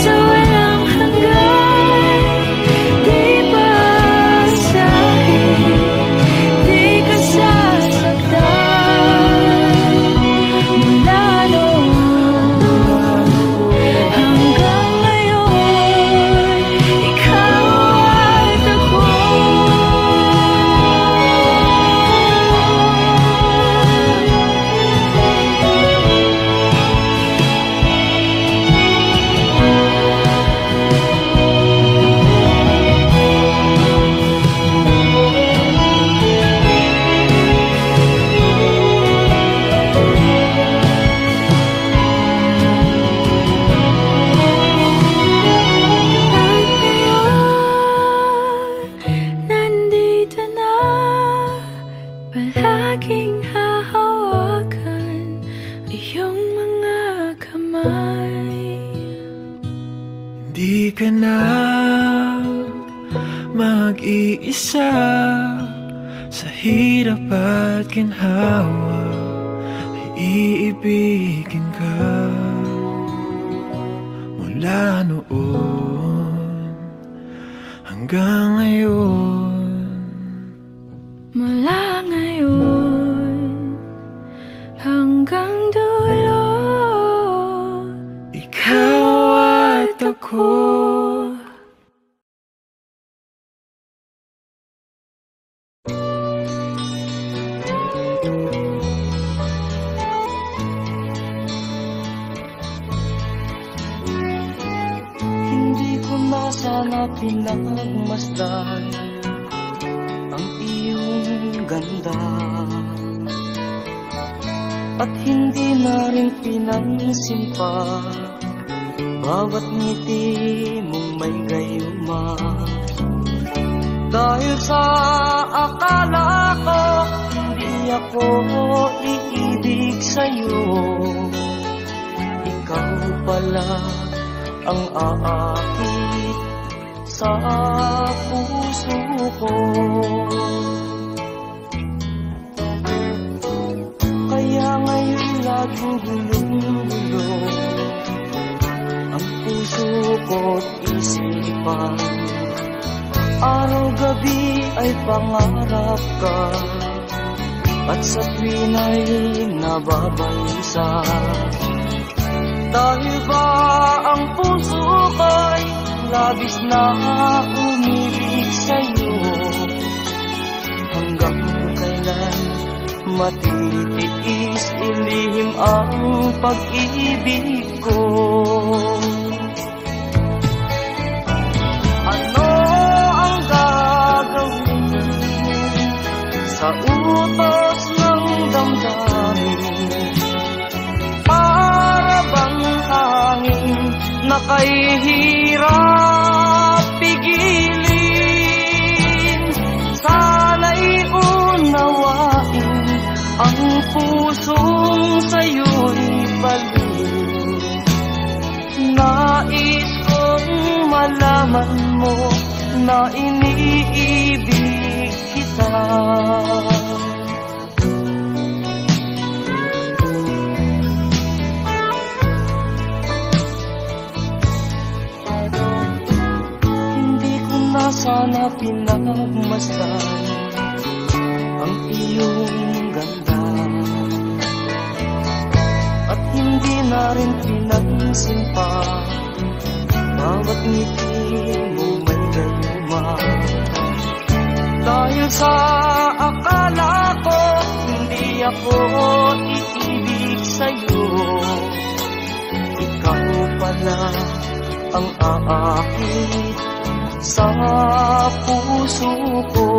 Sa aking hahawakan iyong mga kamay. Hindi ka na mag-iisa sa hirap at ginhawa, ay iibigin ka mula noon hanggang ngayon. Mula ngayon hanggang dulo, ikaw at ako. Hindi ko na sana pinagmasdan ang iyong ganda, at hindi na rin pinansin pa bawat ngiti mong may gayuma. Dahil sa akala ko hindi ako iibig sa'yo, ikaw pala ang aakit sa puso ko. Kaya ngayon laging gulong-gulo ang puso ko't isipan. Araw-gabi ay pangarap ka, at sa tuwin ay nababalisa. Dahil ba ang puso ko'y labis na umibig sa'yo, hanggang kailan matitiis ilihim ang pag-ibig ko. Ano ang gagawin sa utos ng damdamin? Para bang hangin na kahihirap pigilin? Sana'y unawain ang pusong sa'yo'y baliw. Nais kong malaman mo na iniibig kita. Hindi ko na sana pinagmasdan ang iyong ganda, at hindi na rin pinansin pa bawat ngiti mo may gayuma. Dahil sa akala ko hindi ako iibig sa'yo, ikaw pala ang aakit sa puso ko.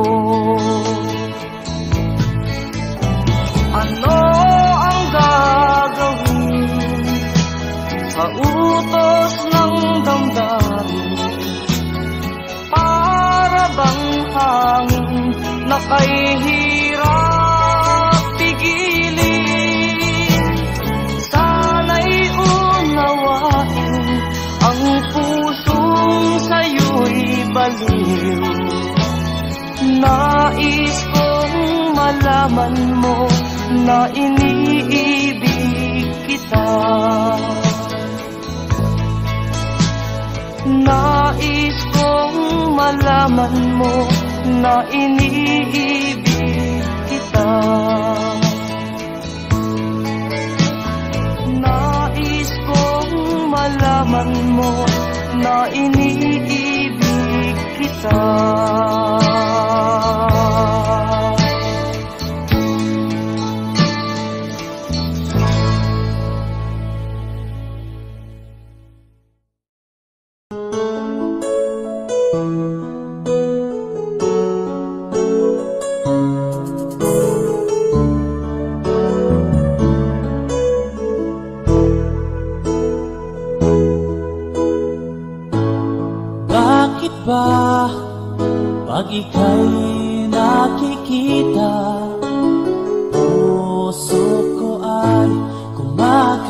Ano ang gagawin sa utos ng damdamin? Para bang hangin na kahihirap pigilin? Sana'y unawain ang pusong sa'yo'y baliw. Nais kong malaman mo na iniibig kita. Nais kong malaman mo na iniibig kita. Nais kong malaman mo na iniibig kita. ba pag ika'y nakikita,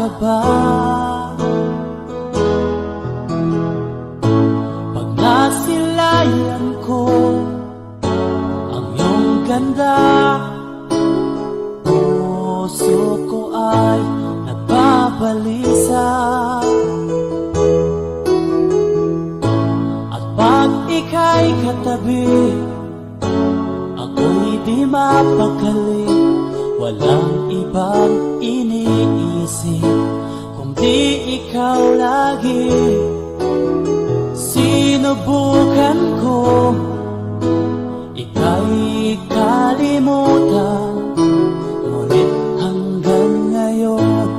ka ba? Pag nasilayan ko ang iyong ganda, puso ko ay nagbabalisa. At pag ika'y katabi, ako'y di mapakali. Walang ibang iniisip kundi ikaw lagi. Sinubukan ko ika'y kalimutan, ngunit hanggang ngayon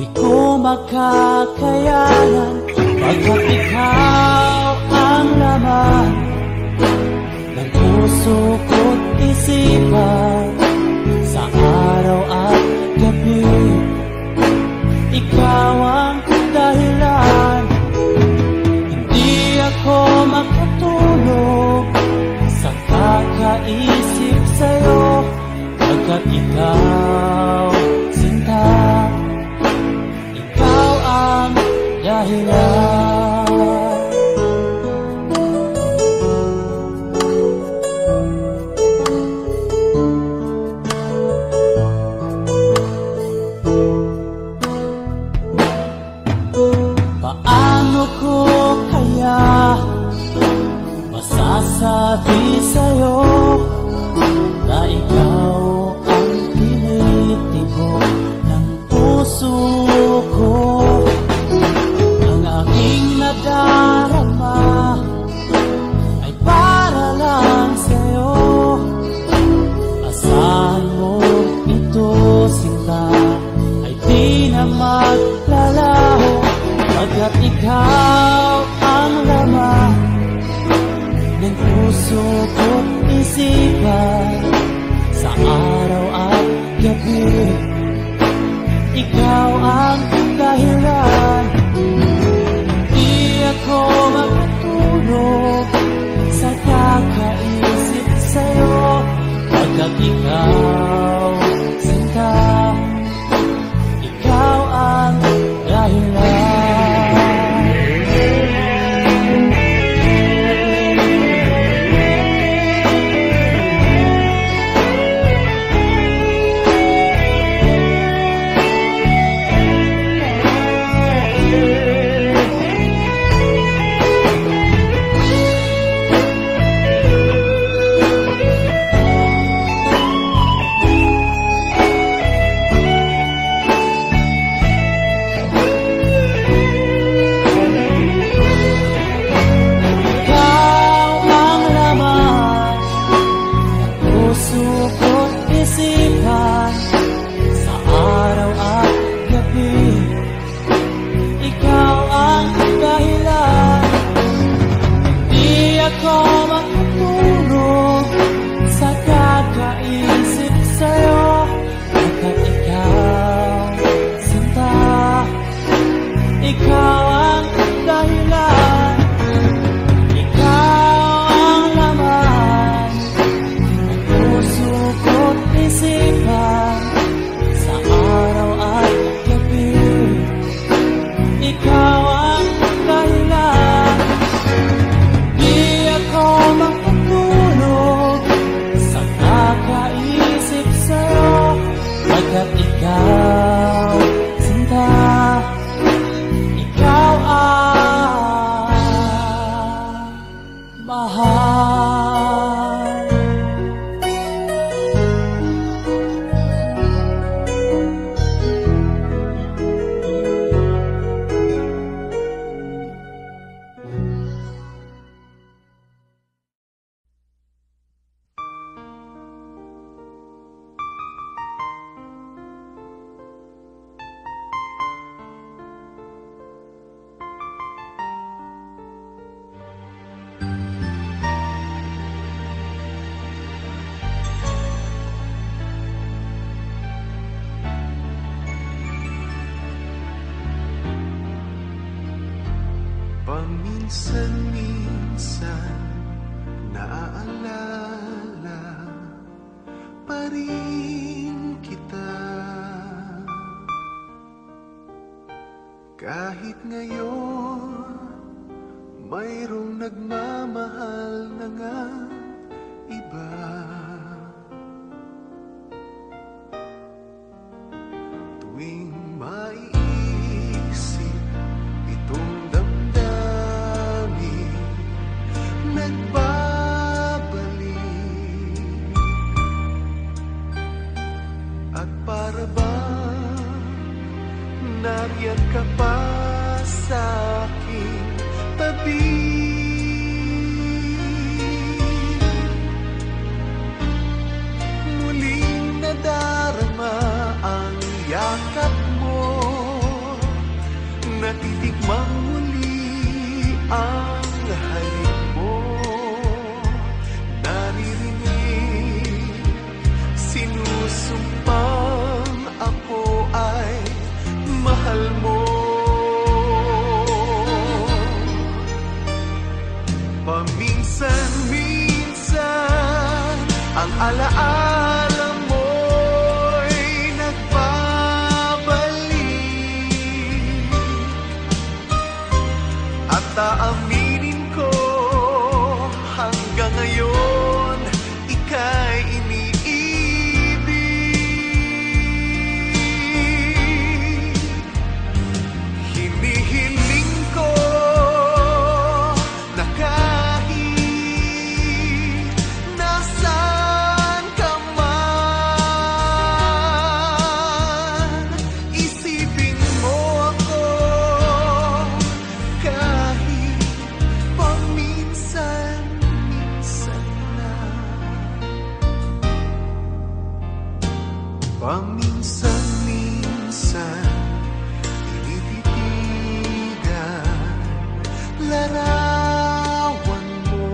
di ko makakayanan. Pagkat ikaw ang laman ng puso ko't isipan, sa araw at gabi ikaw ang dahilan. Hindi ako makatulog sa kakaisip sa'yo, pagkat ikaw, sinta, ikaw ang dahilan. Masasabi sa'yo na ikaw ang tinitibok ng puso ko. Ang aking nadarama ay para lang sa'yo. Asahan mo ito, sinta, ay di na maglalaho, pagkat ikaw ang laman ng puso ko't isipan, sa araw at gabi ikaw ang dahilan. Di ako makatulog sa kakaisip sa'yo, pagkat ikaw, sinta, ikaw ang dahilan. Paminsan-minsan naaalala pa rin kita. Kahit ngayon mayroong nagmamahal na nga iba, tuwing maiisip itong damdamin, nagbabalik. At para bang nariyan ka pa sa aking tabi, muling nadarama ang yakap mo, natitikmang muli ang halik mo, naririnig sinusumpang ako ay mahal mo. Paminsan-minsan ang alaala mo'y nagbabalik, at aaminin ko hanggang ngayon ika'y iniibig. Hinihiling ko na kahit nasaan ka man, isipin mo ako kahit paminsan-minsan lang. Paminsan-minsan tinititigan larawan mo,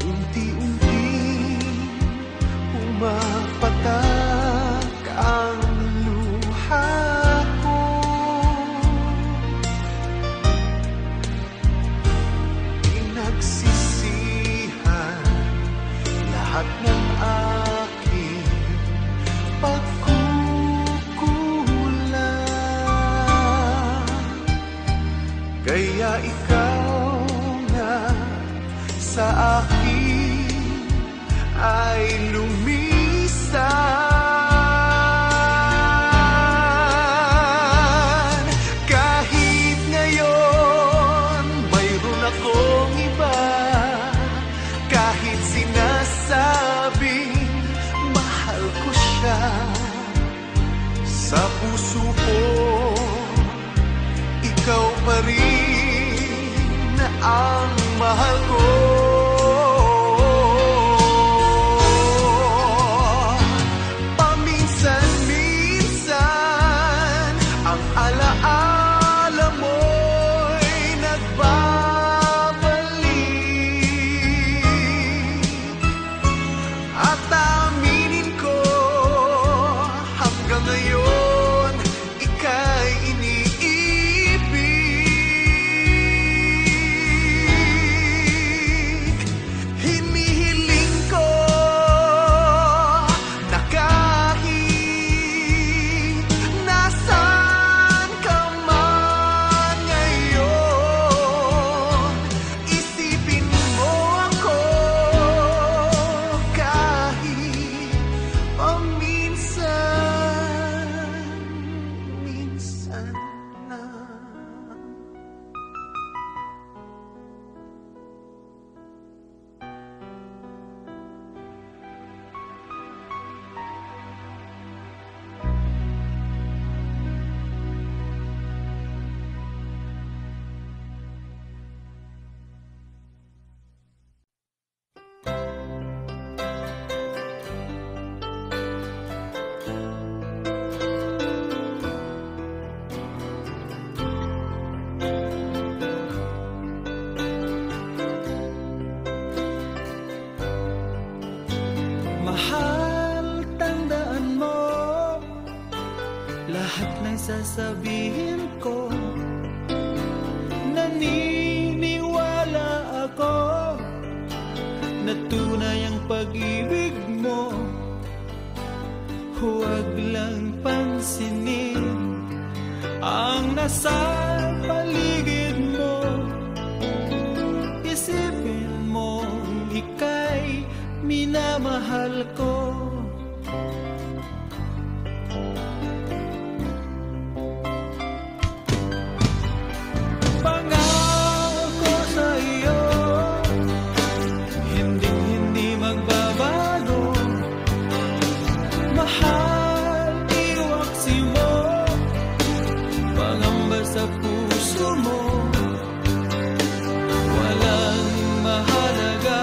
unti-unting pumapatak ang luha ko. Pinagsisihan lahat ng aking pagkukulang, kaya ikaw nga sa akin ay lumisan. Kahit ngayon mayroon akong iba, kahit sinasabing mahal ko siya, sa puso ko ikaw pa rin ang mahal ko. Paminsan-minsan ang alaala mo'y nagbabalik, at aminin ko hanggang ngayon ika'y iniibig. Hinihiling ko na kahit nasaan ka man ngayon, isipin mo ako kahit paminsan-minsan lang. Mahal, tandaan mo lahat ng sasabihin ko. Naniniwala ako na tunay ang pag-ibig mo. Huwag lang pansinin nasa paligid mo. Isipin mo, ika'y minamahal ko. Pangako sa iyo, hindi magbabago. Mahal, iwaksi mo, pangamba sa puso mo. Walang mahalaga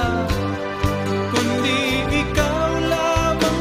kundi ikaw lamang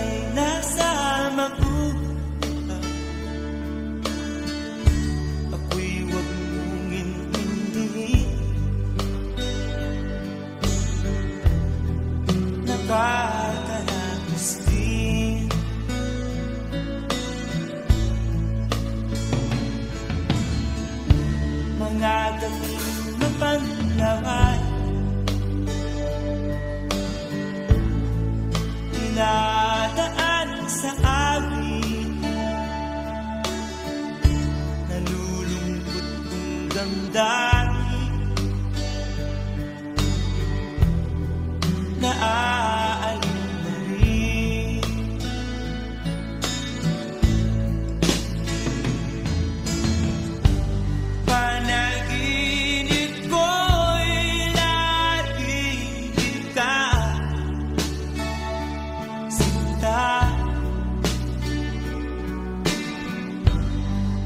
ay nasa mabuhay, ako'y huwag mong intindihin. Nakakaraos din mga gabing mapanglawan, dinadaan sa awit, nalulungkot kong damdamin, naaalala na rin. Panaginip ko'y laging ikaw, sinta.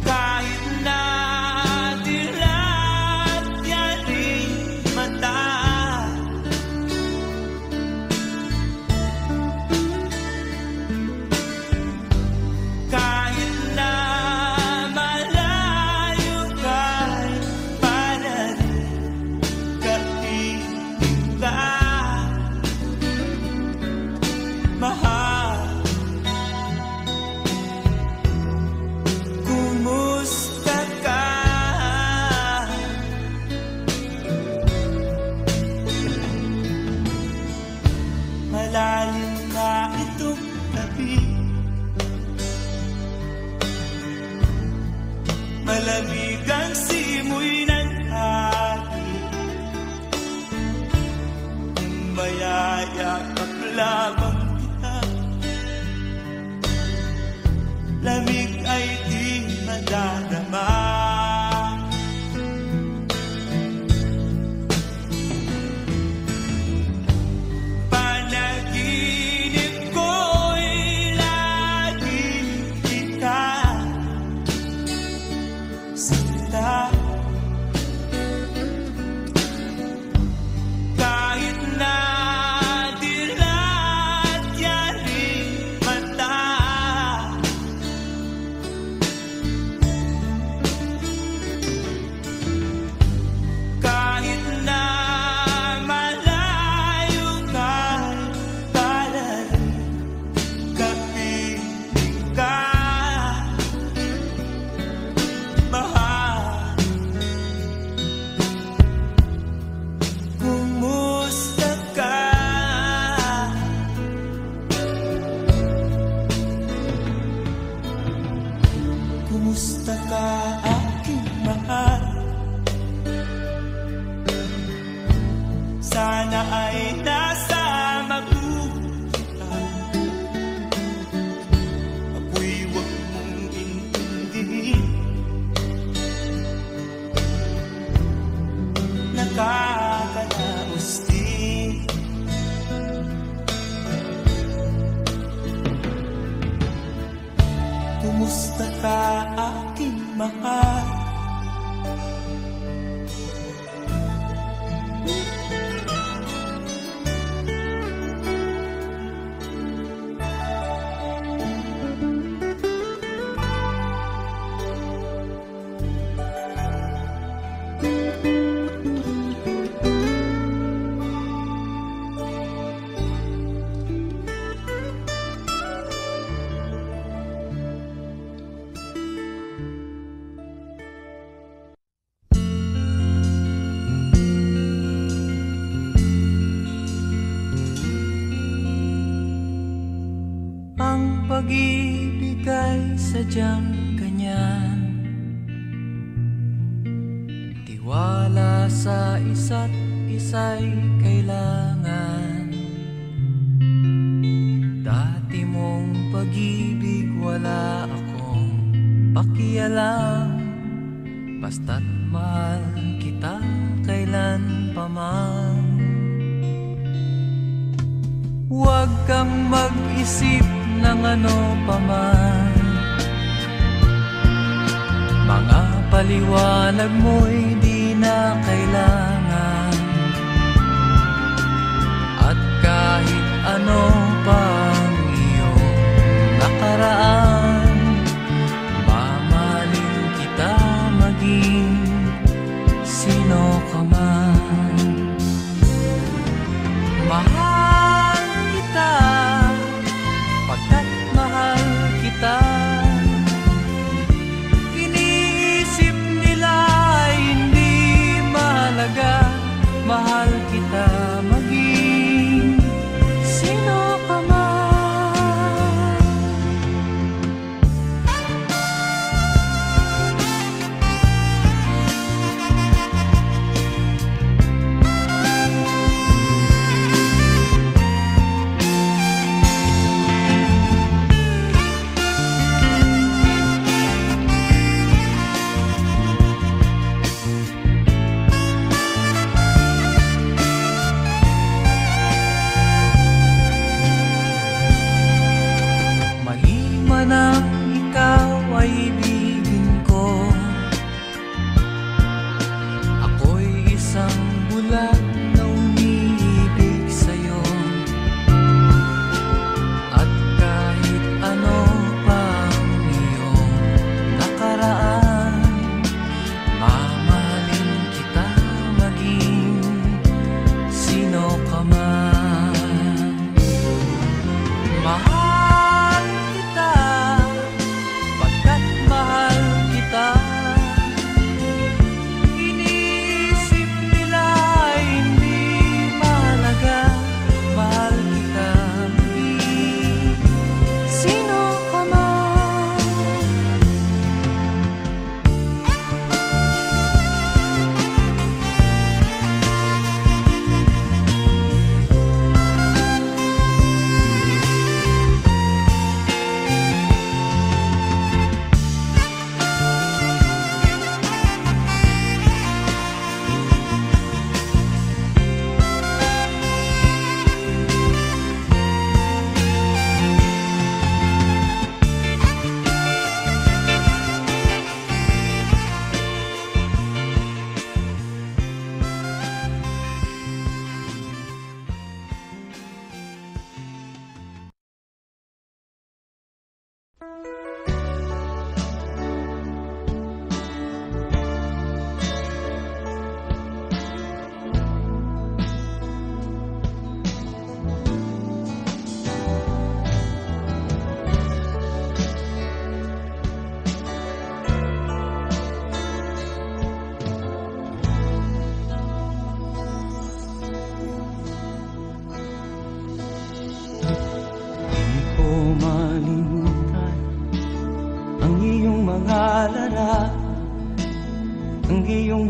Kahit na dilat yan rin mata, kahit na malayo ka'y parating kaibig ka, mahal. Kumusta ka? Malalim na itong gabi, malamig ang simoy ng hangin, kung mayayakap lamang kita, lamig ay di madadama. Panaginip ko'y laging ikaw, sinta. Kahit na dilat yan rin mata, kahit na malayo ka'y parating kaibig ka, mahal. Kumusta ka? Kumusta ka, aking mahal? Sana ay nasa mabuhay, ako'y huwag mong intindihin. Nakakaraos din kumusta ka, aking mahal? Ang pag-ibig ay sadyang ganyan, tiwala sa isa't isa'y kailangan. Dati mong pag-ibig wala akong pakialam, basta't mahal kita kailan pa man. Huwag kang mag-isip ng ano pa man, mga paliwanag mo'y di na kailangan. At kahit ano pang iyong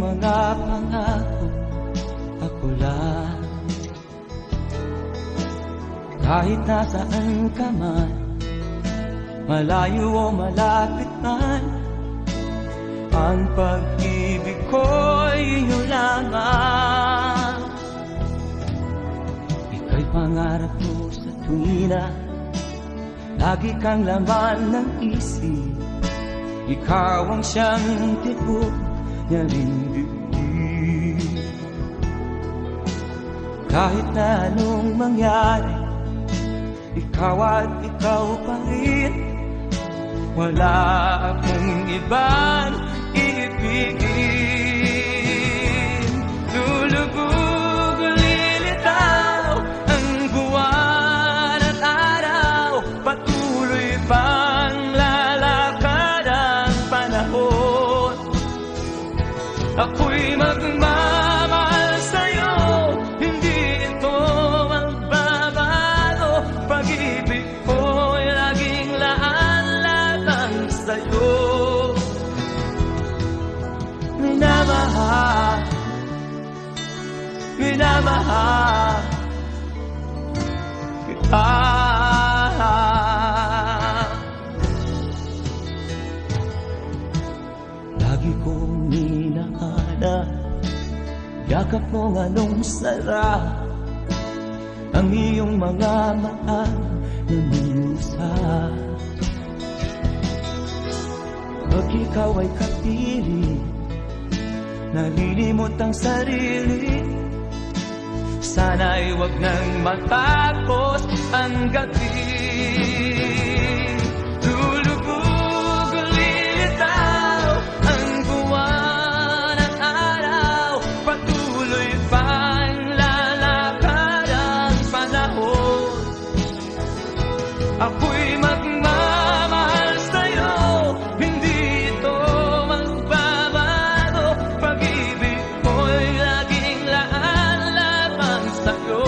mga pangako, ako lang. Kahit nasaan ka man, malayo o malapit man, ang pag-ibig ko'y iyo lamang. Ika'y pangarap ko sa tuwina, lagi kang laman ng isip. Ikaw ang siyang tibok niya rin dibdib. Kahit na anong mangyari, ikaw at ikaw pa rin. Wala akong ibang iibigin. Lulubog, lilitaw ang buwan at araw, patuloy pang lalakad ang panahon. Ako'y magmamahal sa'yo, hindi ito magbabago. Pag-ibig ko'y laging laan-latang sa'yo. Minamahal, minamahal kita. Lagi kong minahana, yakap mo anong sarap, ang iyong mga mata na minusap. Pag ikaw ay kapiling, nalilimot ang sarili. Sana'y wag nang matapos ang gabi. Lulubog, lilitaw ang buwan at araw, patuloy pang lalakad ang panahon. Ako'y magmamahal sa'yo, hindi ito magbabago. Pag-ibig ko'y laging laan-lamang sa'yo.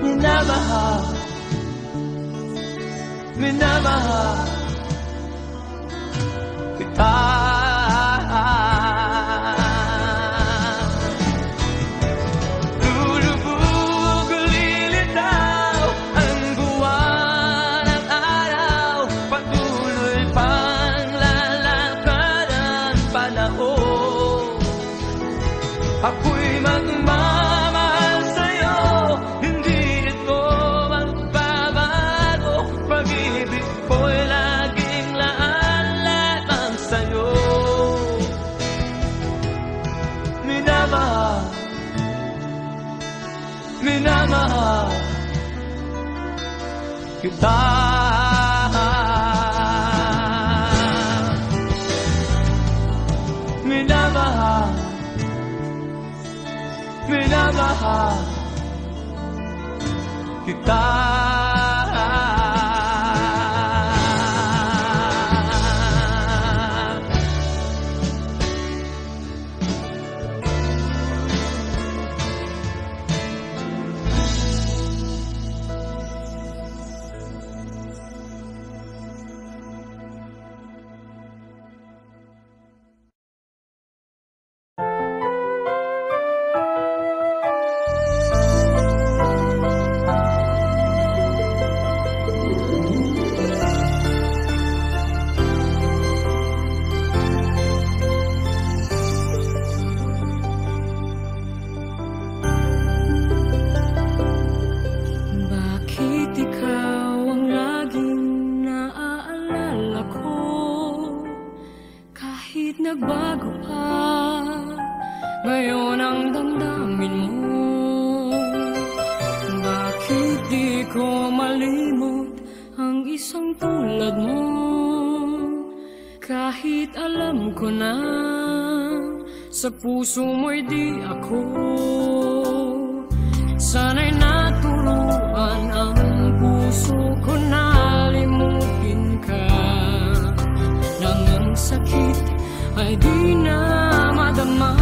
Minamahal, minamahal kita. Lulubog, lilitaw ang buwan at araw, patuloy pang lalakad ang panahon. Ako'y magmamahal sa'yo, hindi ito magbabago. Pag-ibig ko'y laging laan-latang sa'yo. Minamahal, minamahal kita. Minamahal, minamahal kita. Bakit ikaw ang laging naaalala ko? Kahit nagbago pa, ngayon ang damdamin mo. Bakit di ko malimot ang isang tulad mo? Kahit alam ko na sa puso mo'y di ako. Sana'y naturuan ang puso ko na limutin ka, nang ang sakit ay di na madama.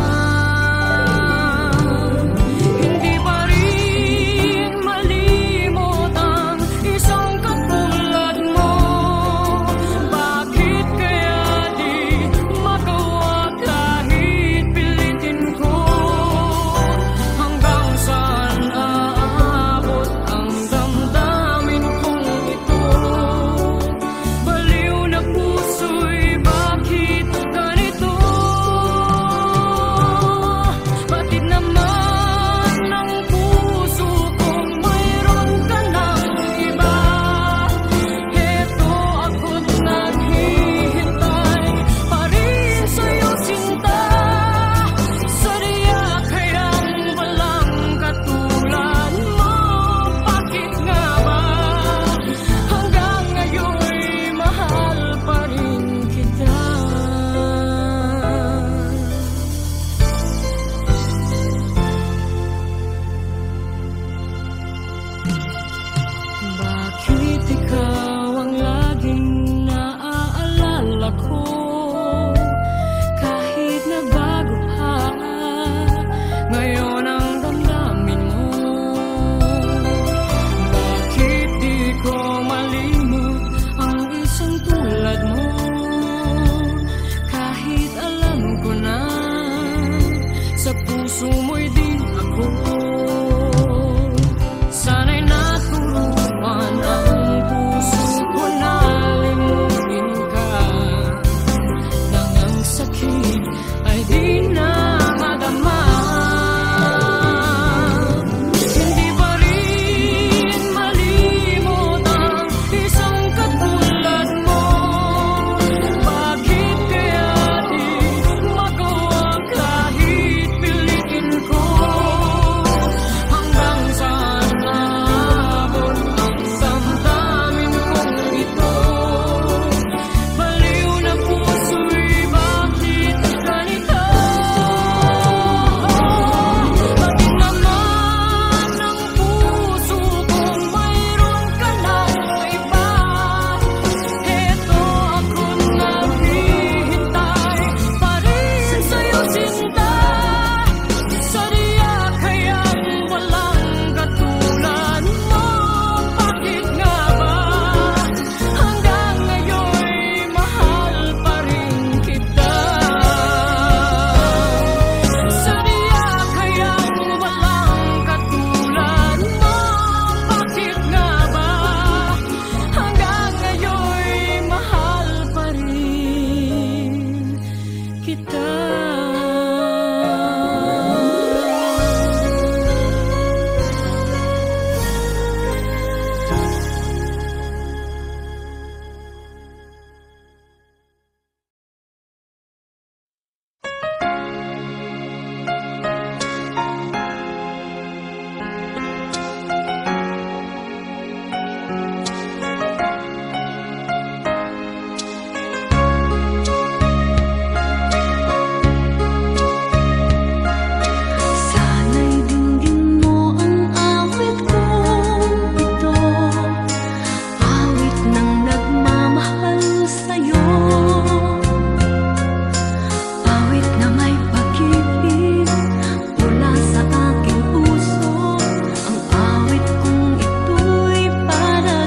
Hindi pa rin malimot ang isang katulad mo. Bakit kaya di magawa Awit kong ito'y para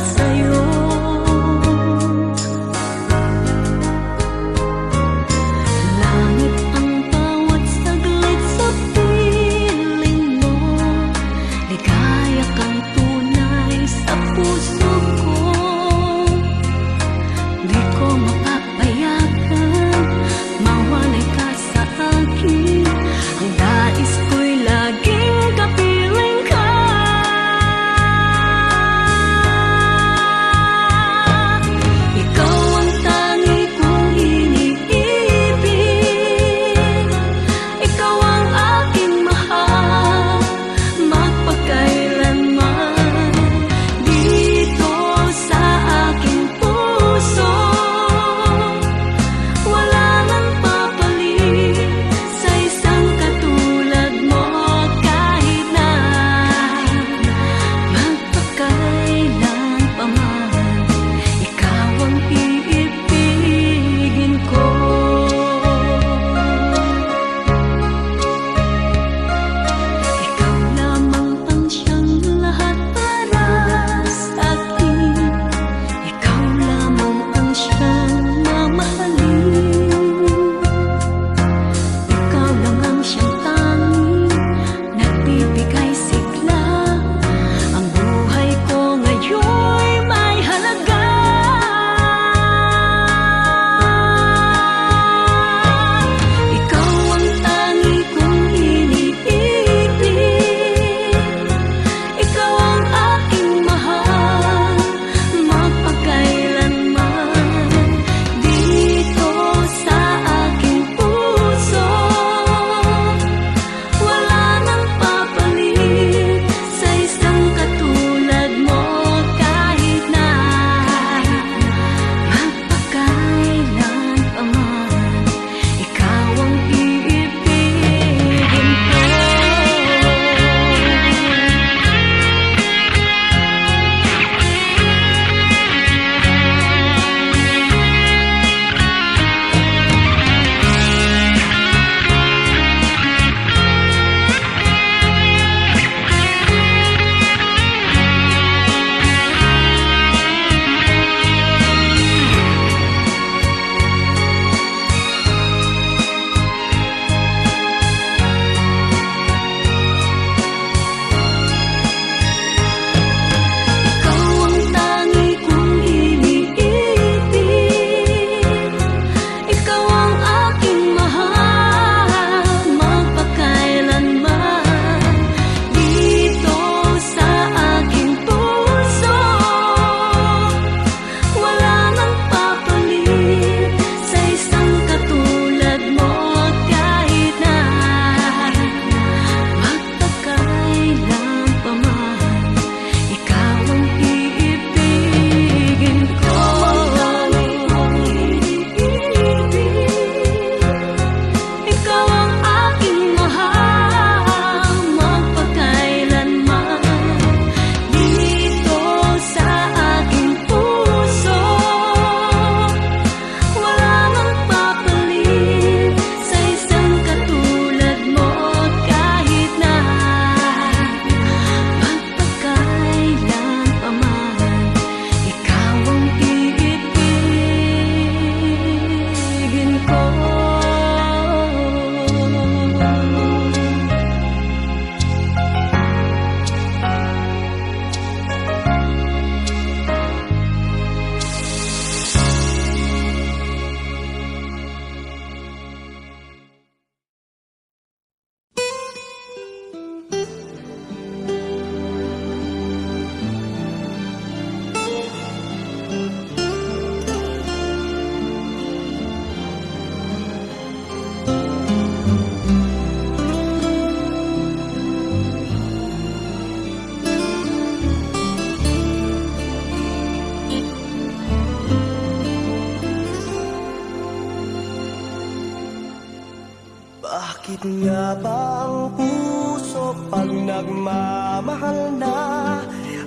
Bakit nga ba ang puso pag nagmamahal na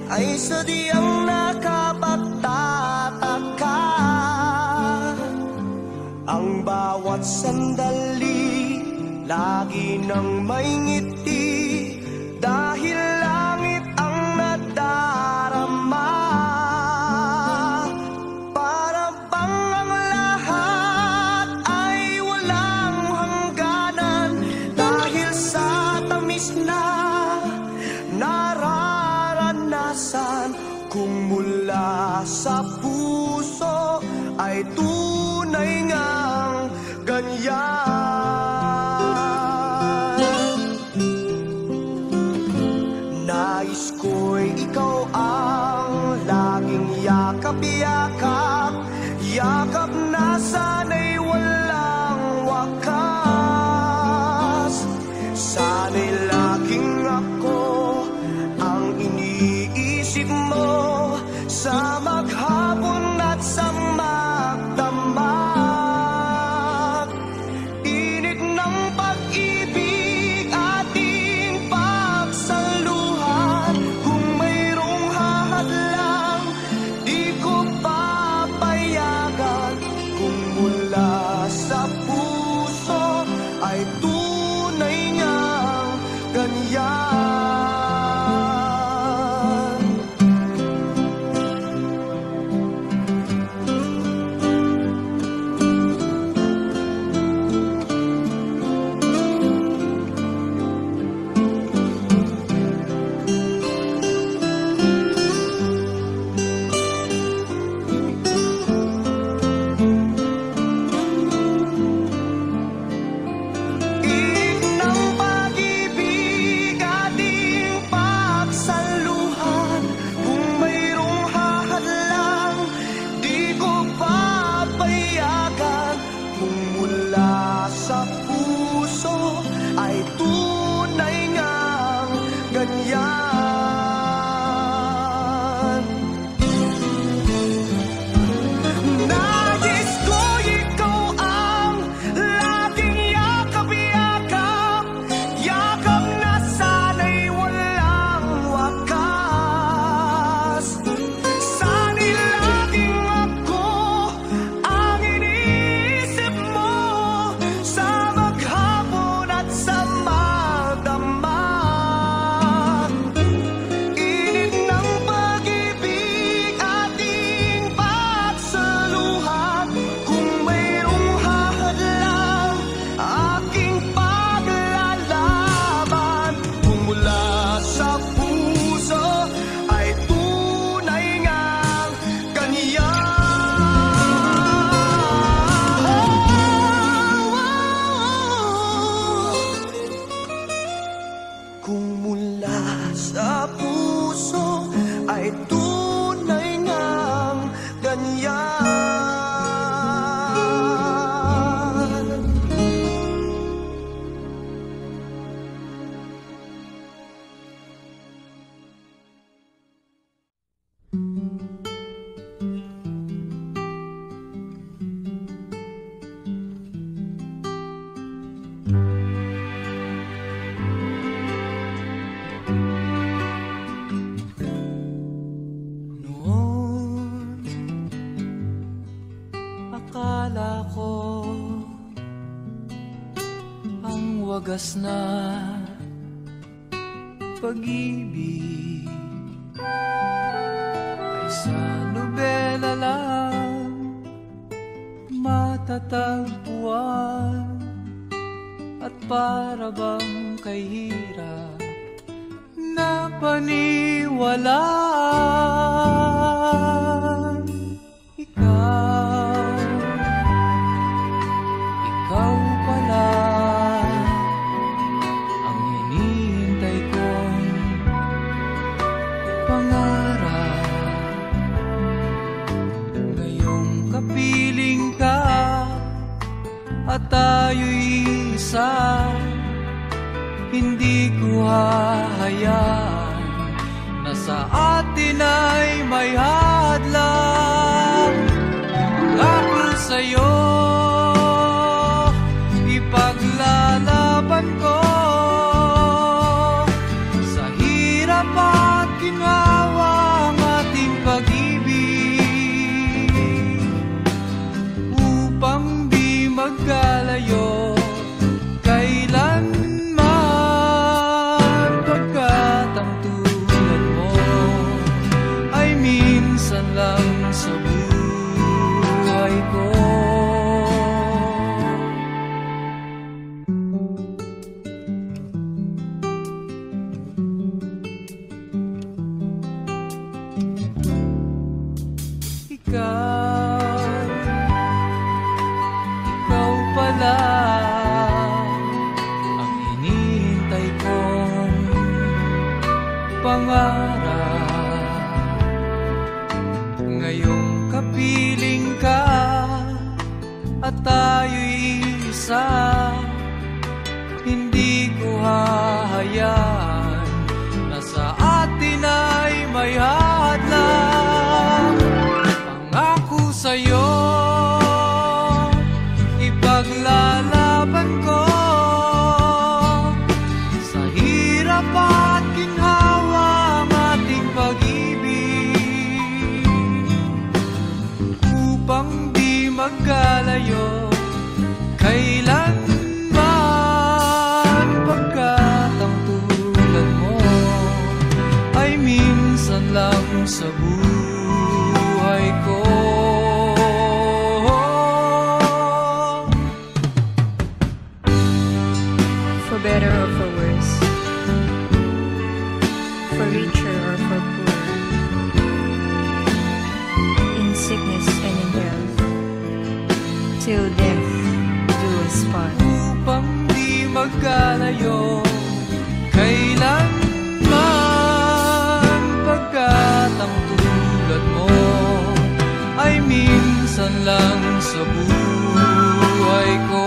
ay sadyang nakapagtataka? Ang bawat sandali lagi nang may ngiti dahil langit ang nadarama. Para bang ang lahat ay walang hangganan dahil sa tamis na nararanasan. Kung mula sa puso ay tunay ngang ganyan. Nais ko'y ikaw ang laging yakap-yakap, yakap na sana'y walang wakas. Sana'y laging ako ang iniisip mo sa maghapon at sa magdamag. Init ng pag-ibig ating pagsaluhan. Kung mayroong hahadlang, di ko papayagan. Kung mula sa puso ay tunay ngang ganyan. wagas na pag-ibig ay sa nobela lang matatagpuan, at para bang kahirap na paniwalaan. Ikaw pala ang hinihintay kong pangarap. Ngayong kapiling ka at tayo'y isa, hindi ko hahayaan na sa atin ay may hadlang. Ako sa'yo ipaglalaban ikaw pala ang hinihintay kong pangarap. Ngayong kapiling ka at tayo'y isa, hindi ko hahayaan na sa atin ay may hadlang. Pangako sa'yo, ipaglalaban ko sa hirap at ginhawa ang ating pag-ibig, upang di magkalayo kailanman, pagkat ang tulad mo ay minsan lang sa buhay ko. For better or for worse, for richer or for poor, in sickness and in health, till death do us part. Upang di magkalayo kailanman, pagkat ang tulad mo ay minsan lang sa buhay ko.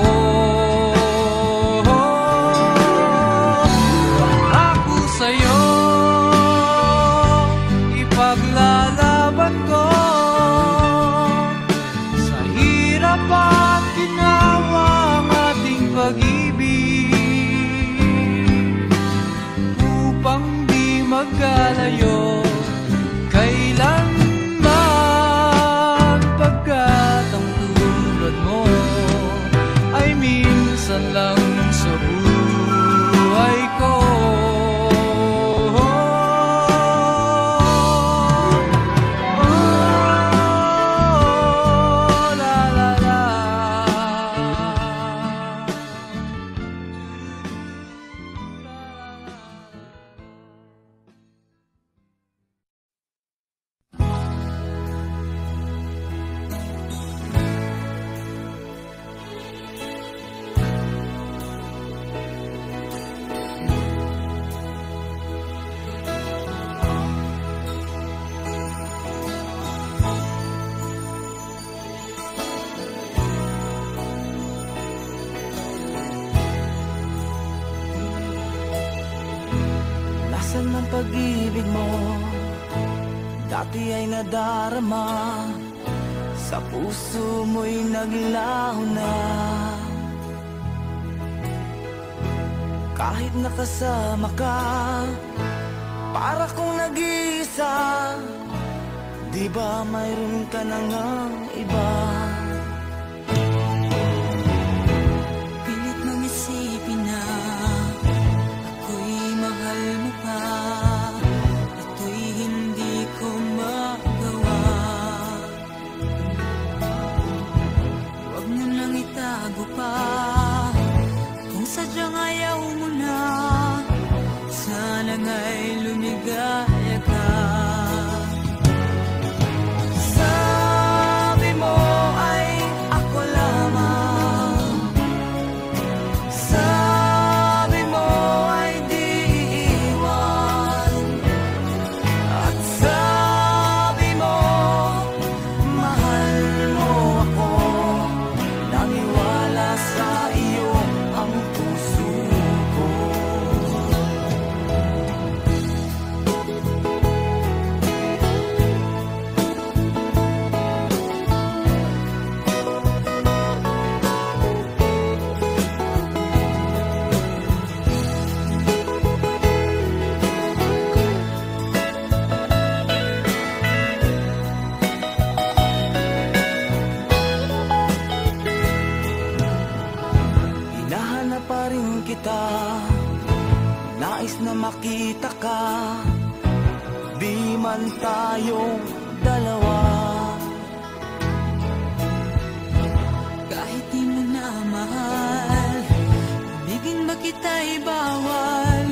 Pangako sa'yo, ipaglalaban ko sa hirap at ginawa ang ating pag-ibig, upang di magkalayo kailanman, pagkat ang tulad mo ay minsan lang sa buhay ko. La la la. Nasaan ang pag-ibig mo? Dati ay nadarama, sa puso mo'y naglaho na. Kahit nakasama ka, para kong nag-iisa, di ba mayroon ka na ngang iba? Pilit mong isipin na ako'y mahal mo pa, ito'y hindi ko magawa. Huwag mo nang itago pa, kung sadyang ayaw mo na, sana nga'y lumigaya ka. Sabi mo ay ako lamang, sabi mo ay di iiwan, at sabi mo mahal mo ako, naniwala sa iyo ang puso ko. Hinahanap pa rin kita, nais na makita ka, di man tayong dalawa. Kahit di mo na mahal, ibigin ba kita'y bawal,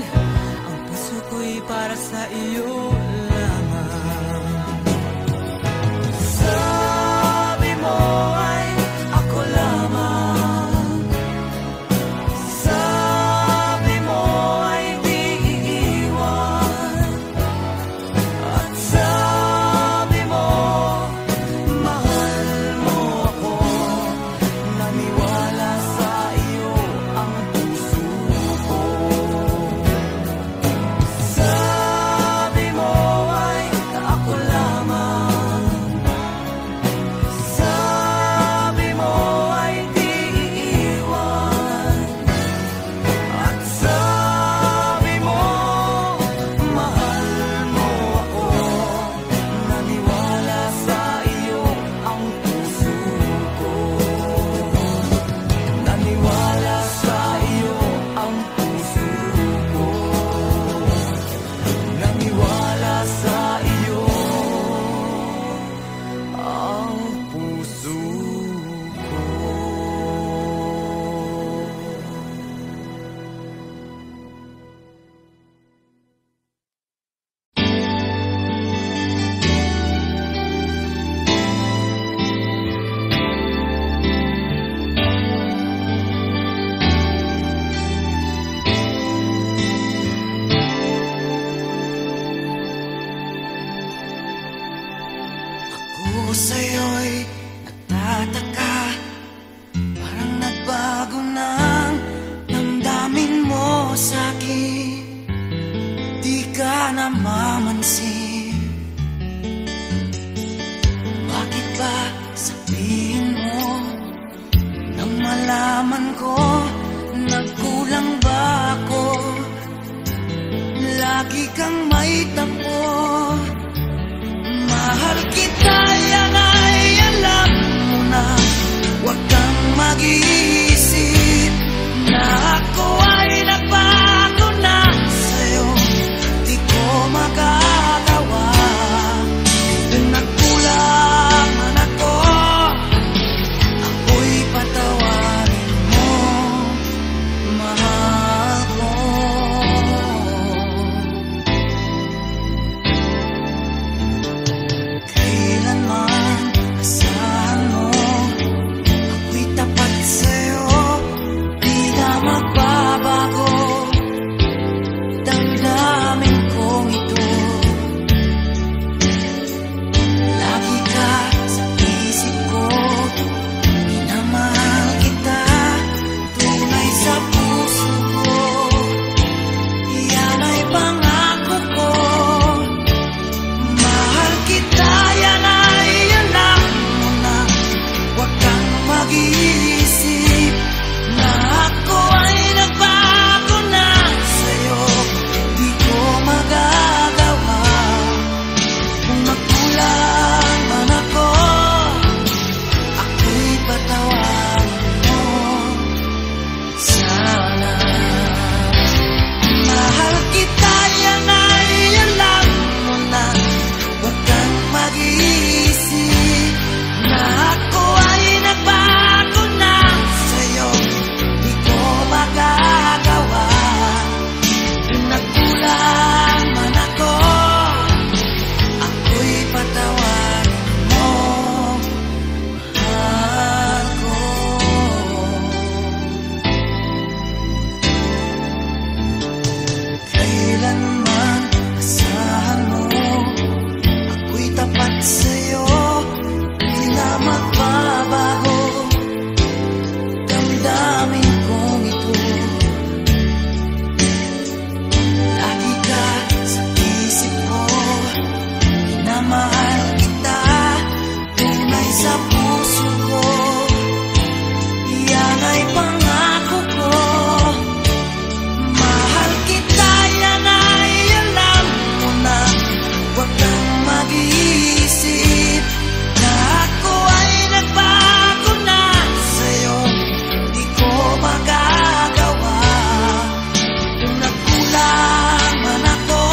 ang puso ko'y para sa iyo lamang. Sa Ako sa'yo'y nagtataka, parang nagbago ng damdamin mo sa'kin. Di ka namamansin. Bakit ba sabihin mo nang malaman ko nagkulang ba ako? Lagi kang may tampo. Mahal kita, yan ay alam mo na. Huwag kang mag-iisip na ako ay nagbago na sa'yo. Di ko magagawa. Nagkulang man ako, ako'y patawarin mo, mahal ko. Kailanman asahan mo, ako'y tapat sa'yo, di na magbabago. Damdamin kong ito, lagi ka sa isip ko. Minamahal kita, tunay sa puso ko. Yan ay pangako ko. Mahal kita, yan ay alam mo na. Huwag kang mag-iisip na ako ay nagbago na sa'yo. Di ko magagawa. Kung magkulang man ako, ako'y patawarin mo, sana. Mahal kita, yan ay alam mo na. Huwag kang mag-iisip na ako ay nagbago na sa'yo. Di ko magagawa. Kung nagkulang man ako, ako'y patawarin mo, mahal ko. Kailanman asahan mo, ako'y tapat sa'yo, di na magbabago. Damdamin kong ito, lagi ka sa isip ko. Minamahal kita, tunay sa puso ko. Yan ay pangako ko. Mahal kita, yan ay alam mo na. Huwag kang mag-iisip na ako ay nagbago na sa'yo. Di ko magagawa. Kung nagkulang man ako,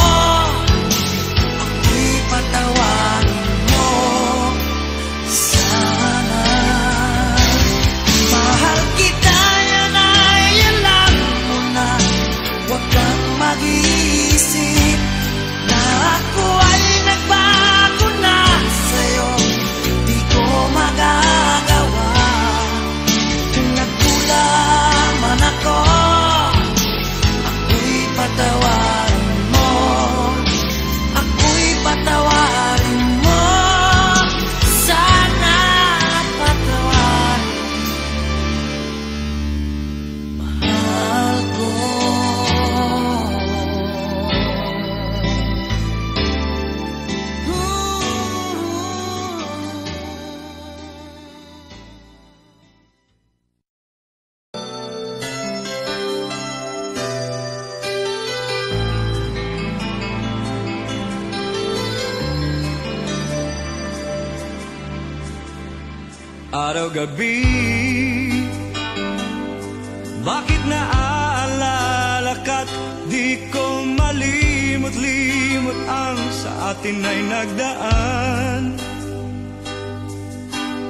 ako'y patawarin mo, sana. Mahal kita, yan ay alam mo na. Huwag kang mag-iisip na ako ay nagbago na sa'yo. Di ko magagawa. Kung nagkulang man ako, ako'y patawarin mo, ako'y patawarin mo, sana patawarin, mahal ko. Araw-gabi, bakit naaalala ka't di ko malimot-limot ang sa atin ay nagdaan.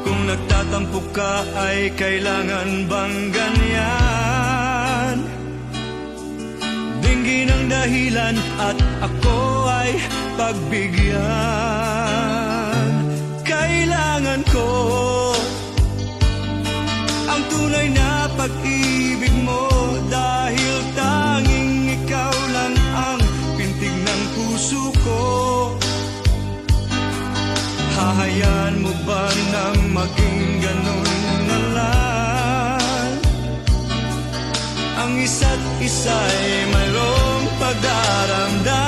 Kung nagtatampo ka ay kailangan bang ganyan? Dinggin ang dahilan at ako ay pagbigyan. Kailangan ko ang tunay na pag-ibig mo, dahil tanging ikaw lang ang pintig ng puso ko. Hahayaan mo ba na maging ganun na lang? Ang isa't isa'y mayroong pagdaramdam.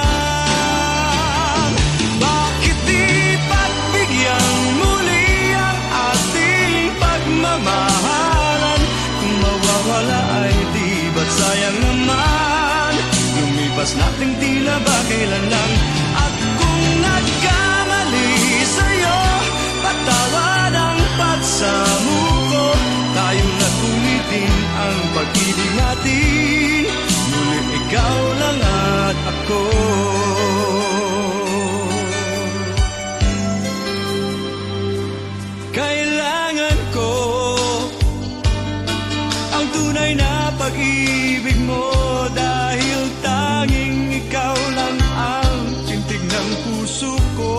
Bakit di pagbigyan muli ang ating pagmamahalan? Kung mawawala ay di ba't sayang naman? Lumipas nating tila ba kailan lang? At kung nagkamali sa'yo, patawad ang pagsamuko. Tayong nagulitin ang pag-ibig natin. Muli ikaw lang at ako. Kailangan ko ang tunay na pag-ibig mo, dahil tanging ikaw lang ang tintig ng puso ko.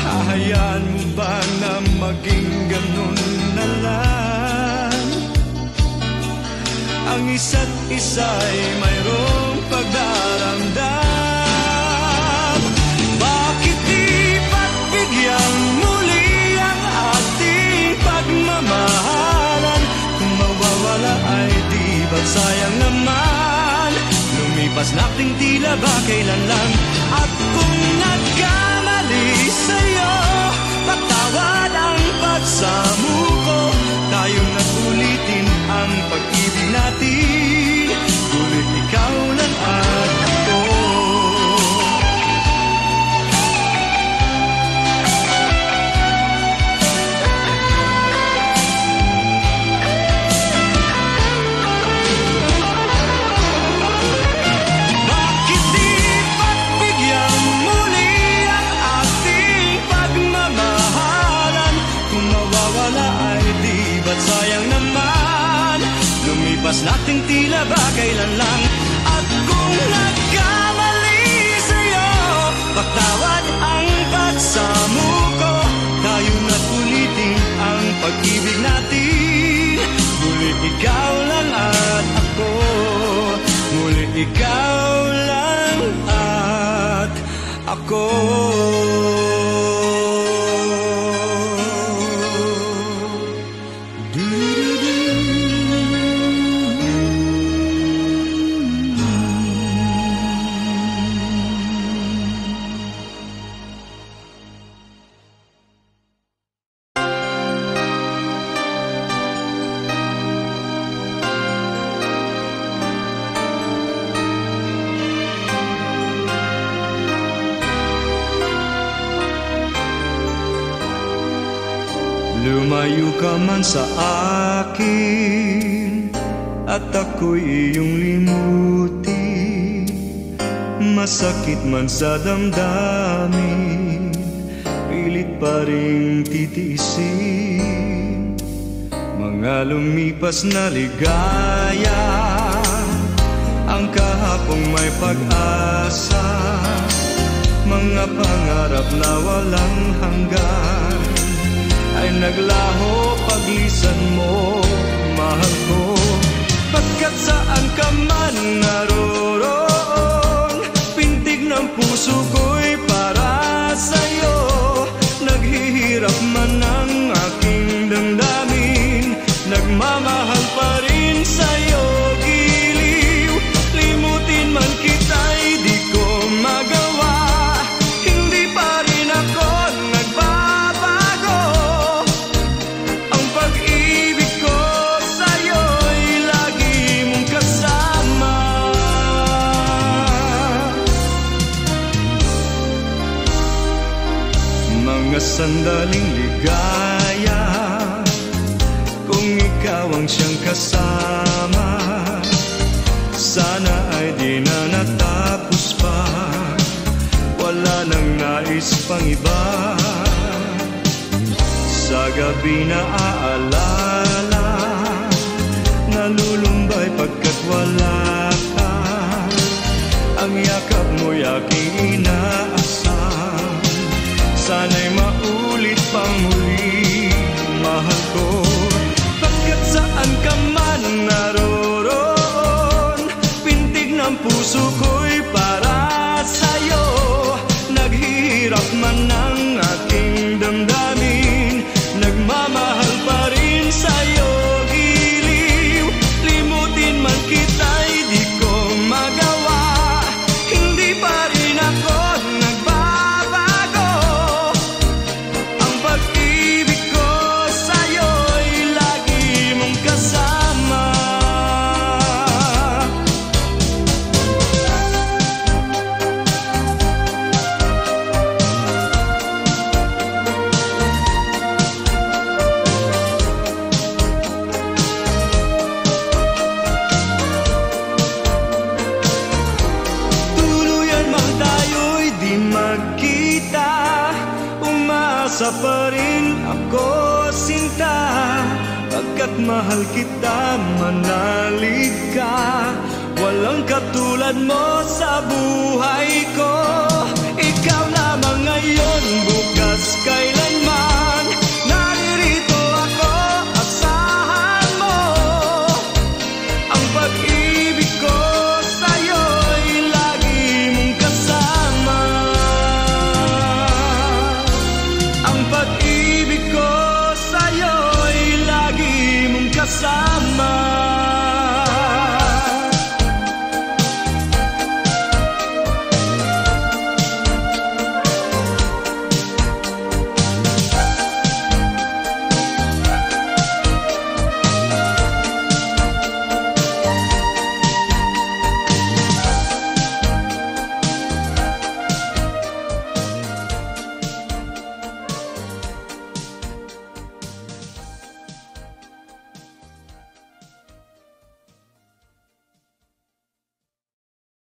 Hahayaan mo ba na maging ganun na lang? Ang isa't isa'y mayroong pagdaramdam. Bakit di pagbigyan muli ang ating pagmamahalan? Kung mawawala ay di ba't sayang naman? Lumipas nating tila ba kailan lang? At kung nagkamali sa'yo, patawad ang pagsamuko. Tayong nagulitin ang pag-ibig natin. Ulit ikaw lang at ako. Bakit di pagbigyan muli ang ating pagmamahalan? Kung mawawala ay di ba't sayang naman? Lumipas nating tila ba kailan lang? At kung nagkamali sa'yo, patawad ang pagsamuko. Tayong nagulitin ang pag-ibig natin. Muli ikaw lang at ako. Muli ikaw lang at ako. Lumayo ka man sa akin at ako'y iyong limutin. Masakit man sa damdamin, pilit pa ring titiisin. Mga lumipas na ligaya, ang kahapong may pag-asa. Mga pangarap na walang hanggan ay naglaho paglisan mo, mahal ko. Pagkat saan ka man naroon, pintig ng puso ko'y para sa'yo. Naghihirap man ang aking damdamin, nagmamahal pa rin sa'yo, giliw. Limutin man kita'y di ko magawa, hindi pa rin ako nagbabago. Ang pag-ibig ko sa'yo'y lagi mong kasama. Mga sandaling ligaya, kung ikaw ang siyang kasama, sana ay di na natapos pa. Wala nang nais pang iba. Sa gabi na aalala, nalulumbay pagkat wala ka. Ang yakap mo'y aking inaasam, sana'y maulit pang muli, mahal ko. Pagkat saan ka man naroon, pintig ng puso ko'y para sa'yo. Naghihirap hirap man ang aking damdamin, nagmamahal pa rin sa'yo, giliw. Limutin man kita'y di ko magawa, hindi pa rin ako nagbabago. Ang pag-ibig ko sa'yo'y lagi mong kasama. Magkita, umasa pa rin ako, sinta, pagkat mahal kita, manalig ka. Walang katulad mo sa buhay ko.